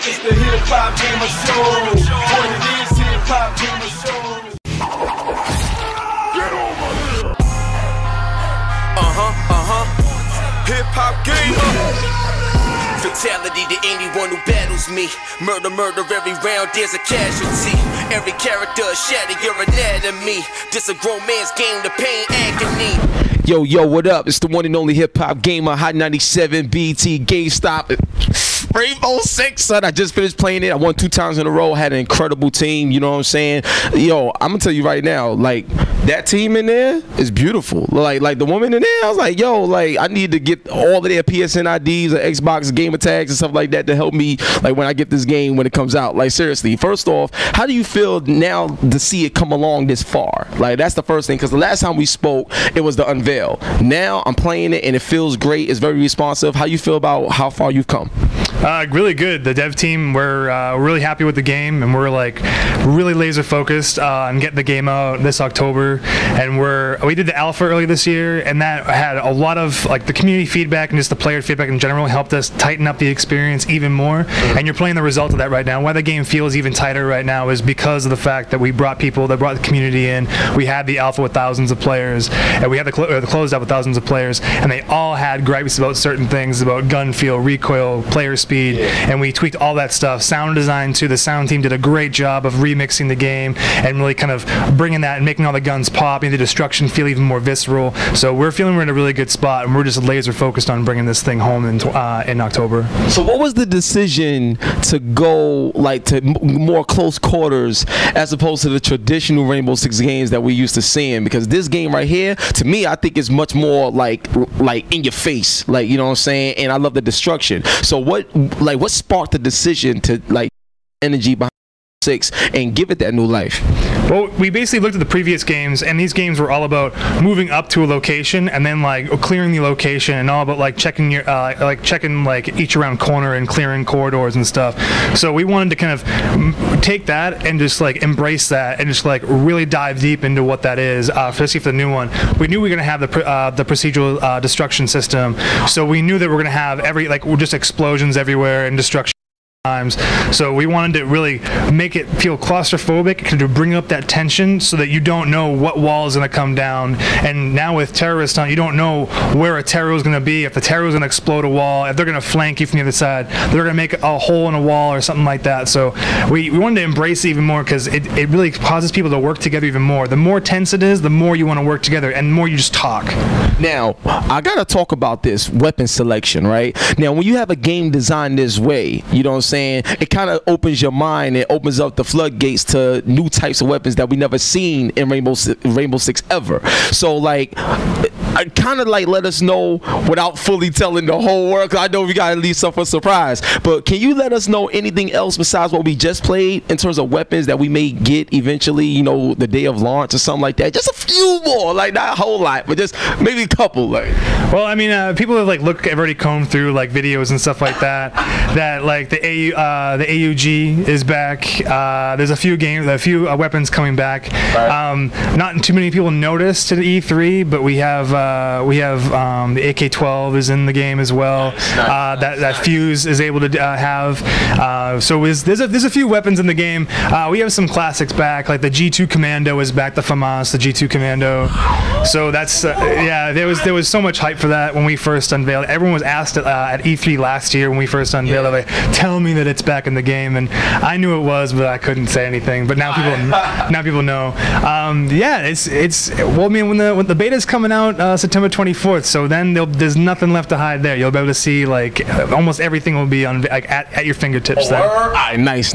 It's the Hip Hop Gamer Show. What it is, Hip Hop Gamer Show. Get over here. Hip Hop Gamer. Fatality to anyone who battles me. Murder, murder, every round there's a casualty. Every character shatter your anatomy. This a grown man's game, the pain, agony. Yo, what up? It's the one and only Hip Hop Gamer, Hot 97, BT, GameStop, Rainbow Six, son. I just finished playing it. I won 2 times in a row. Had an incredible team. You know what I'm saying? Yo, I'm gonna tell you right now, like that team in there is beautiful. Like the woman in there, I was like, yo, like I need to get all of their PSN IDs or Xbox gamer tags and stuff like that to help me, like when I get this game when it comes out. Like seriously, first off, how do you feel now to see it come along this far? Like that's the first thing, because the last time we spoke, it was the unveil. Now I'm playing it and it feels great. It's very responsive. How you feel about how far you've come? Really good. The dev team, we're really happy with the game, and we're like really laser focused on getting the game out this October. And we did the alpha early this year, and that had a lot of like the community feedback and just the player feedback in general helped us tighten up the experience even more. And you're playing the result of that right now. Why the game feels even tighter right now is because of the fact that we brought people, that brought the community in. We had the alpha with thousands of players, and we had the closed out with thousands of players, and they all had gripes about certain things, about gun feel, recoil, player speed, and we tweaked all that stuff. Sound design too. The sound team did a great job of remixing the game and really kind of bringing that and making all the guns pop, making the destruction feel even more visceral. So we're feeling we're in a really good spot, and we're just laser focused on bringing this thing home in October. So what was the decision to go like to more close quarters as opposed to the traditional Rainbow Six games that we used to seeing? Because this game right here, to me, I think is much more like in your face, like, you know what I'm saying? And I love the destruction. So what sparked the decision to like energy behind Six and give it that new life? Well, we basically looked at the previous games, and these games were all about moving up to a location and then like clearing the location, and all about like checking your like each around corner and clearing corridors and stuff. So we wanted to kind of take that and just like embrace that and just like really dive deep into what that is, especially for the new one. We knew we were gonna have the procedural destruction system, so we knew that we're gonna have just explosions everywhere and destruction times. So we wanted to really make it feel claustrophobic, to bring up that tension so that you don't know what wall is going to come down. And now with terrorists on, you don't know where a terror is going to be, if the terror is going to explode a wall, if they're going to flank you from the other side, they're going to make a hole in a wall or something like that. So we wanted to embrace it even more, because it really causes people to work together even more. The more tense it is, the more you want to work together and the more you just talk. Now, I got to talk about this weapon selection, right? Now, when you have a game designed this way, you know what I'm saying, it kind of opens your mind. It opens up the floodgates to new types of weapons that we never seen in Rainbow Six ever. So like, I kind of like let us know without fully telling the whole world, 'cause I know we gotta leave some for surprise, but can you let us know anything else besides what we just played in terms of weapons that we may get eventually, you know, the day of launch or something like that? Just a few more, like not a whole lot, but just maybe a couple. Like, well, I mean, people have have already combed through like videos and stuff like that. That like the AUG is back. There's a few weapons coming back. Right. Not too many people noticed at E3, but we have the AK-12 is in the game as well. That Fuse is able to have. So there's a few weapons in the game. We have some classics back, like the G2 Commando is back. The FAMAS, the G2 Commando. So that's yeah. There was so much hype for that when we first unveiled. Everyone was asked at E3 last year when we first unveiled it, like, tell me that it's back in the game, and I knew it was, but I couldn't say anything. But now people know. Yeah, it's well, I mean, when the beta's coming out September 24th, so then there's nothing left to hide there. You'll be able to see like almost everything will be on like at your fingertips there. All right, nice.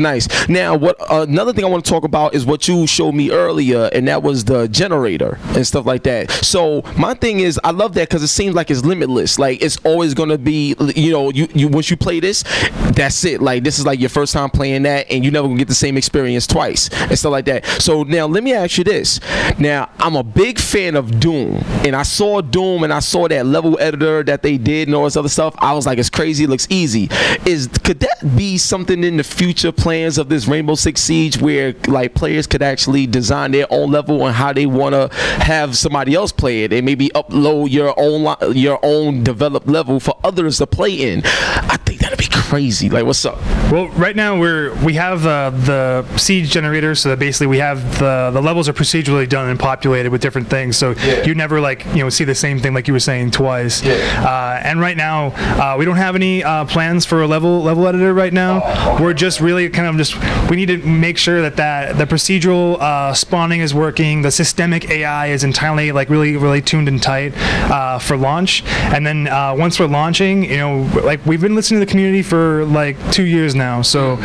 Now, what another thing I want to talk about is what you showed me earlier, and that was the generator and stuff like that. So my thing is, I love that because it seems like it's limitless. Like it's always gonna be, you know, you once you play this, that's it. Like this is like your first time playing that, and you never gonna get the same experience twice and stuff like that. So now let me ask you this. Now I'm a big fan of Doom, and I saw Doom and I saw that level editor that they did and all this other stuff. I was like, it's crazy, it looks easy. Could that be something in the future plans of this Rainbow Six Siege where like players could actually design their own level on how they want to have somebody else play it, and maybe upload your own developed level for others to play in? I think that'd be crazy. Like, what's up? Well, right now we have the siege generator, so that basically we have the levels are procedurally done and populated with different things. So you never see the same thing like you were saying twice. And right now we don't have any plans for a level editor right now. We're just really we need to make sure that the procedural spawning is working. The systemic AI is entirely really tuned and tight for launch. And then once we're launching, we've been listening to the community for 2 years now. So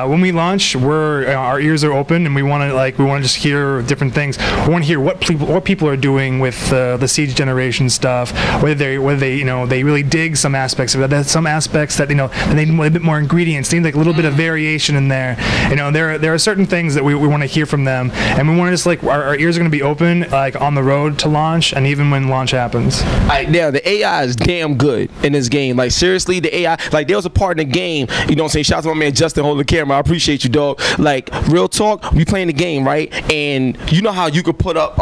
when we launch, our ears are open, and we want to just hear different things. We want to hear what people are doing with the siege generation stuff. Whether they really dig some aspects of it. There's some aspects that they need a bit more ingredients. They need a little bit of variation in there. There are certain things that we want to hear from them, and we want to just our ears are going to be open on the road to launch, and even when launch happens. Now the AI is damn good in this game. Seriously, the AI. There was a part in the game. You know what I'm saying? Shout out to my man Justin holding the camera. I appreciate you, dog. Real talk. We playing the game, right? And you know how you could put up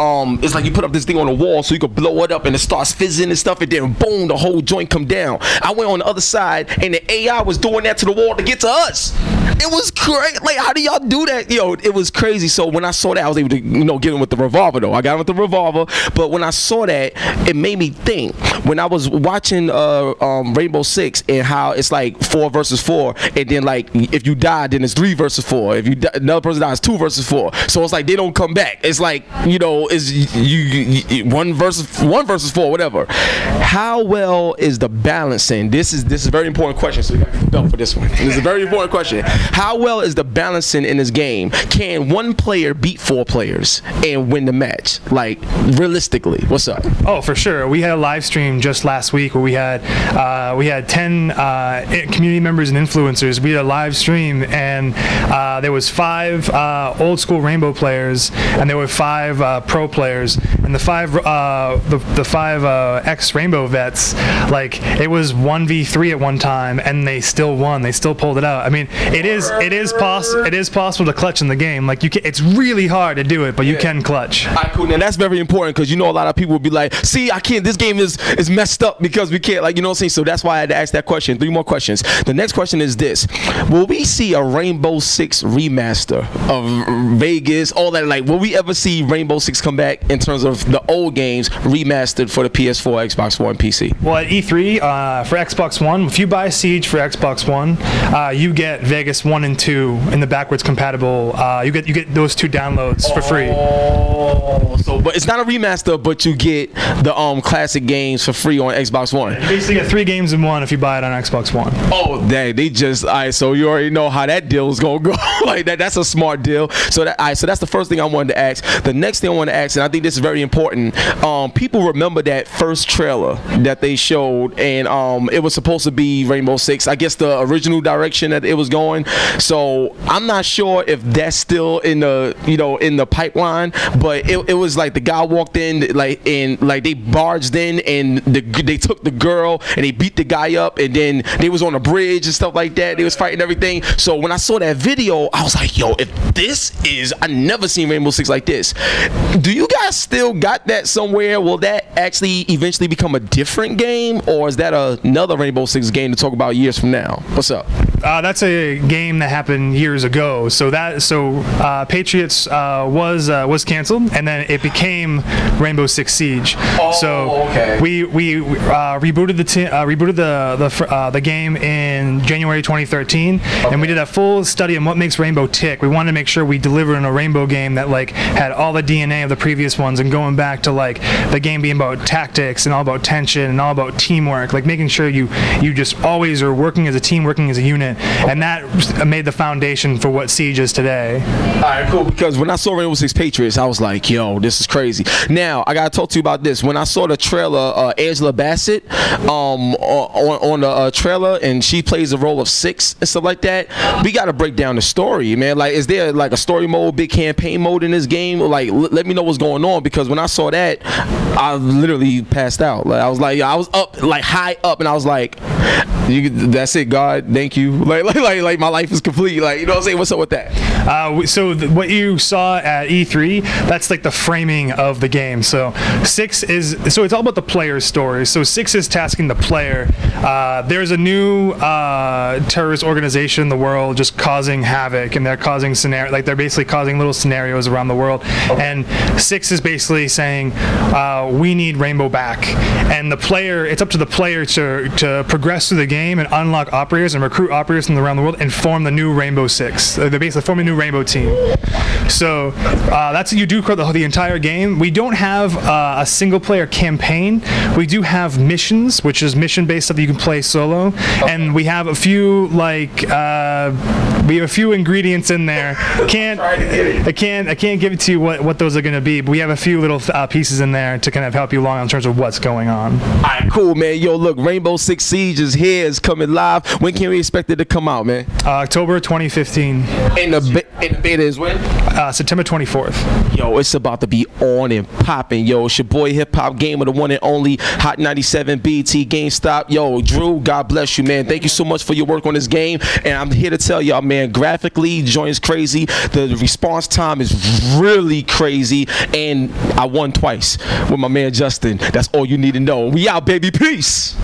it's you put up this thing on the wall so you could blow it up and it starts fizzing and stuff, and then boom, the whole joint come down. I went on the other side and the AI was doing that to the wall to get to us. It was crazy. How do y'all do that? It was crazy. So when I saw that, I was able to get him with the revolver though. I got him with the revolver, but when I saw that, it made me think. When I was watching Rainbow Six and how it's 4 versus 4, and then if you die, then it's 3 versus 4. If another person dies, 2 versus 4. So it's they don't come back. It's it's you 1 versus 4, whatever. How well is the balancing? This is a very important question. So you got to belt for this one. This is a very important question. How well is the balancing in this game? Can one player beat 4 players and win the match? Realistically, what's up? Oh, for sure. We had a live stream just last week where we had 10 community members and influencers. We had a live stream, and there was 5 old school Rainbow players, and there were 5 pro players, and the 5 ex Rainbow vets. It was 1v3 at one time, and they still won. They still pulled it out. I mean, it is possible to clutch in the game. It's really hard to do it, but you can clutch. All right, cool. Now that's very important, because a lot of people will be like, see, I can't. This game is messed up because we can't. You know what I'm saying? So that's why I had to ask that question. 3 more questions. The next question is this: will we see a Rainbow Six remaster of Vegas, all that? Will we ever see Rainbow Six come back in terms of the old games remastered for the PS4, Xbox One, PC? Well, at E3 for Xbox One, if you buy Siege for Xbox One, you get Vegas 1 and 2 in the backwards compatible. You get those 2 downloads for free. But it's not a remaster, but you get the classic games for free on Xbox One. You basically get 3 games in 1 if you buy it on Xbox One. Oh, dang! They just so you already know how that deal is gonna go. That's a smart deal. So that's the first thing I wanted to ask. The next thing I want to ask, and I think this is very important. People remember that first trailer that they showed, and it was supposed to be Rainbow Six. I guess the original direction that it was going. So I'm not sure if that's still in the in the pipeline, but it was the guy walked in they barged in, and they took the girl and they beat the guy up, and then they was on a bridge and stuff like that. They was fighting everything. So when I saw that video, I was like, yo, if this is, I never seen Rainbow Six like this. Do you guys still got that somewhere? Will that actually eventually become a different game, or is that another Rainbow Six game to talk about years from now? What's up? That's a game that happened years ago. So Patriots was canceled, and then it became Rainbow Six Siege. Okay. We rebooted the game in January 2013, and we did a full study on what makes Rainbow tick. We wanted to make sure we delivered in a Rainbow game that had all the DNA of the previous ones, and going back to the game being about tactics and all about tension and all about teamwork, making sure you just always are working as a team, working as a unit, and that made the foundation for what Siege is today. All right, cool. Because when I saw Rainbow Six Patriots, I was like, yo, this is crazy. Now I gotta talk to you about this. When I saw the trailer, Angela Bassett on the trailer, and she plays the role of Six and stuff like that. We gotta break down the story, man. Is there a story mode, big campaign mode in this game? Let me know what's going on, because when I saw that, I literally passed out. I was up, high up, and I was like, that's it, God, thank you. My life is complete. You know what I'm saying? What's up with that? What you saw at E3, that's like the framing of the game. So 6 is, so it's all about the player's story. So 6 is tasking the player. There's a new terrorist organization in the world just causing havoc, and they're causing they're basically causing little scenarios around the world. And 6 is basically saying, we need Rainbow back. And the player, it's up to the player to progress through the game and unlock operators and recruit operators from around the world and form the new Rainbow Six. They basically form a new Rainbow team. So that's what you do for the entire game. We don't have a single player campaign. We do have missions, which is mission based stuff that you can play solo, and we have a few ingredients in there. I can't give it to you what those are going to be, but we have a few little pieces in there to kind of help you along in terms of what's going on. All right, cool, man. Yo, look, Rainbow Six Siege is here. It's coming live. When can we expect it to come out, man? October 2015. And the beta is when? September 24th. Yo, it's about to be on and popping. Yo, it's your boy Hip Hop Gamer, the one and only Hot 97 BT GameStop. Yo, Drew, God bless you, man. Thank you so much for your work on this game. And I'm here to tell y'all, man, graphically, joint's crazy. The response time is really crazy. And I won twice with my man Justin. That's all you need to know. We out, baby. Peace.